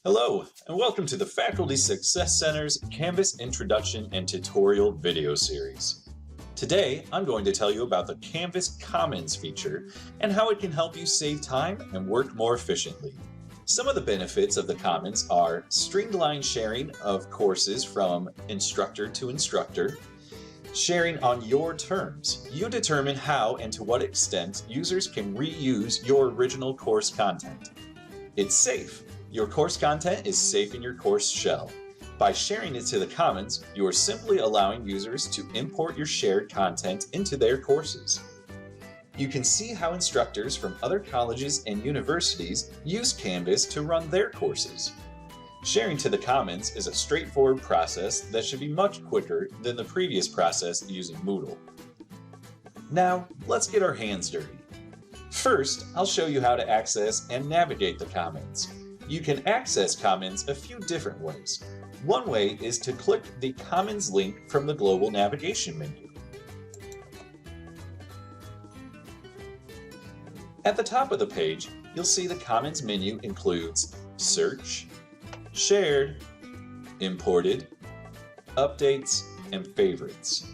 Hello, and welcome to the Faculty Success Center's Canvas Introduction and Tutorial video series. Today, I'm going to tell you about the Canvas Commons feature and how it can help you save time and work more efficiently. Some of the benefits of the Commons are streamlined sharing of courses from instructor to instructor, sharing on your terms. You determine how and to what extent users can reuse your original course content. It's safe. Your course content is safe in your course shell. By sharing it to the Commons, you are simply allowing users to import your shared content into their courses. You can see how instructors from other colleges and universities use Canvas to run their courses. Sharing to the Commons is a straightforward process that should be much quicker than the previous process using Moodle. Now, let's get our hands dirty. First, I'll show you how to access and navigate the Commons. You can access Commons a few different ways. One way is to click the Commons link from the global navigation menu. At the top of the page, you'll see the Commons menu includes Search, Shared, Imported, Updates, and Favorites.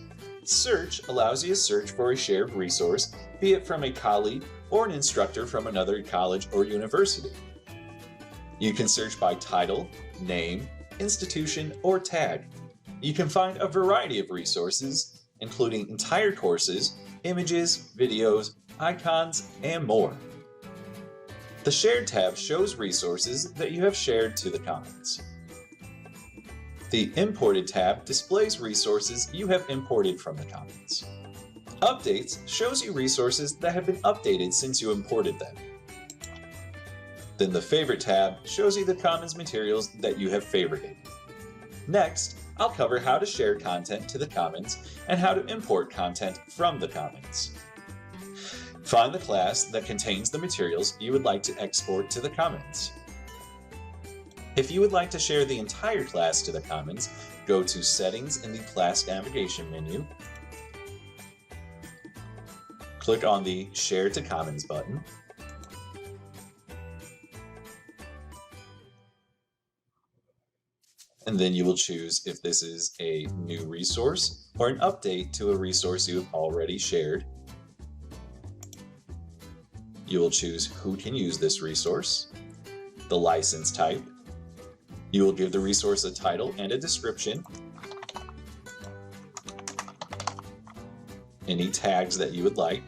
Search allows you to search for a shared resource, be it from a colleague or an instructor from another college or university. You can search by title, name, institution, or tag. You can find a variety of resources, including entire courses, images, videos, icons, and more. The Shared tab shows resources that you have shared to the Commons. The Imported tab displays resources you have imported from the Commons. Updates shows you resources that have been updated since you imported them. Then the Favorite tab shows you the Commons materials that you have favorited. Next, I'll cover how to share content to the Commons and how to import content from the Commons. Find the class that contains the materials you would like to export to the Commons. If you would like to share the entire class to the Commons, go to Settings in the Class Navigation menu. Click on the Share to Commons button. And then you will choose if this is a new resource or an update to a resource you have already shared. You will choose who can use this resource, the license type. You will give the resource a title and a description, any tags that you would like,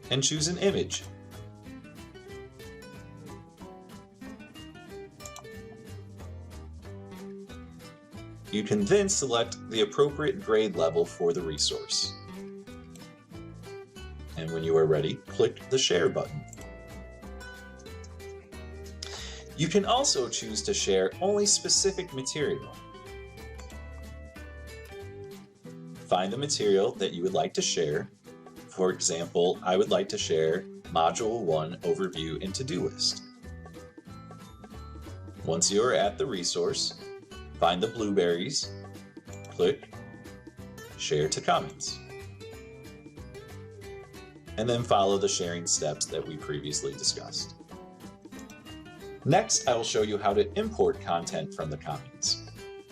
and choose an image. You can then select the appropriate grade level for the resource. And when you are ready, click the Share button. You can also choose to share only specific material. Find the material that you would like to share. For example, I would like to share Module 1 Overview and To-Do List. Once you are at the resource, find the blueberries, click Share to Commons, and then follow the sharing steps that we previously discussed. Next, I will show you how to import content from the Commons.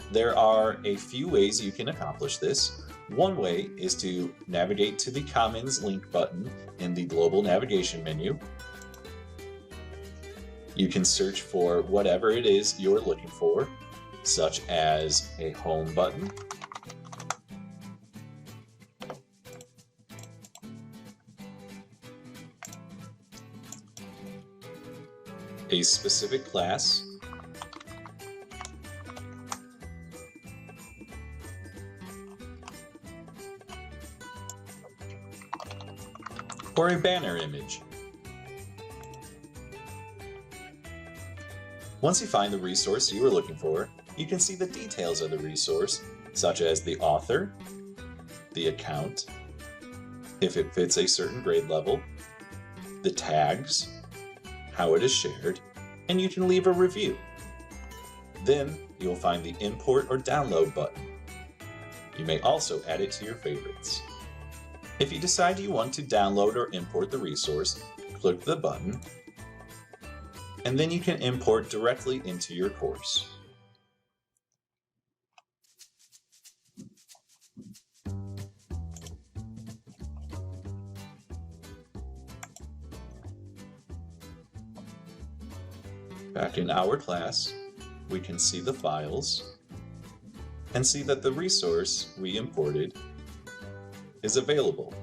There are a few ways you can accomplish this. One way is to navigate to the Commons link button in the global navigation menu. You can search for whatever it is you're looking for, such as a home button, a specific class, or a banner image. Once you find the resource you are looking for, you can see the details of the resource, such as the author, the account, if it fits a certain grade level, the tags, how it is shared, and you can leave a review. Then you'll find the Import or Download button. You may also add it to your favorites. If you decide you want to download or import the resource, click the button, and then you can import directly into your course. Back in our class, we can see the files and see that the resource we imported is available.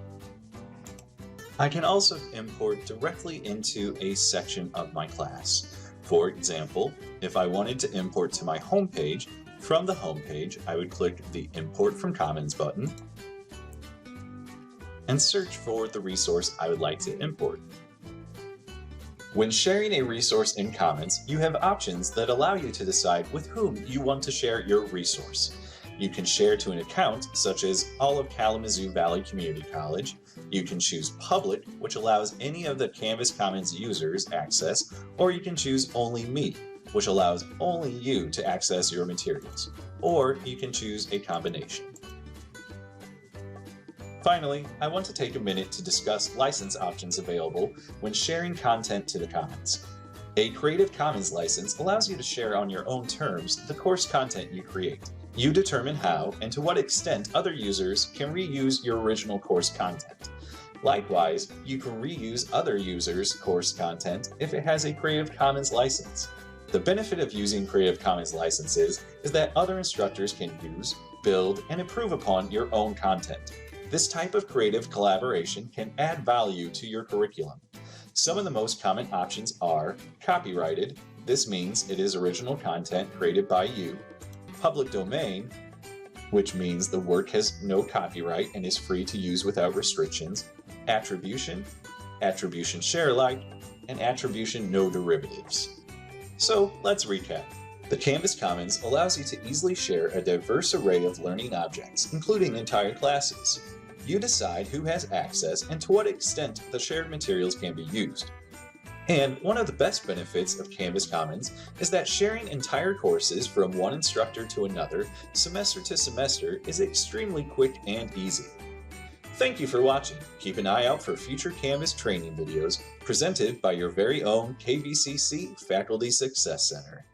I can also import directly into a section of my class. For example, if I wanted to import to my home page, from the home page, I would click the Import from Commons button and search for the resource I would like to import. When sharing a resource in Commons, you have options that allow you to decide with whom you want to share your resource. You can share to an account, such as all of Kalamazoo Valley Community College. You can choose Public, which allows any of the Canvas Commons users access, or you can choose Only Me, which allows only you to access your materials. Or you can choose a combination. Finally, I want to take a minute to discuss license options available when sharing content to the Commons. A Creative Commons license allows you to share on your own terms the course content you create. You determine how and to what extent other users can reuse your original course content. Likewise, you can reuse other users' course content if it has a Creative Commons license. The benefit of using Creative Commons licenses is that other instructors can use, build, and improve upon your own content. This type of creative collaboration can add value to your curriculum. Some of the most common options are copyrighted. This means it is original content created by you. Public domain, which means the work has no copyright and is free to use without restrictions. Attribution, attribution share alike, and attribution no derivatives. So let's recap. The Canvas Commons allows you to easily share a diverse array of learning objects, including entire classes. You decide who has access and to what extent the shared materials can be used. And one of the best benefits of Canvas Commons is that sharing entire courses from one instructor to another, semester to semester, is extremely quick and easy. Thank you for watching. Keep an eye out for future Canvas training videos presented by your very own KVCC Faculty Success Center.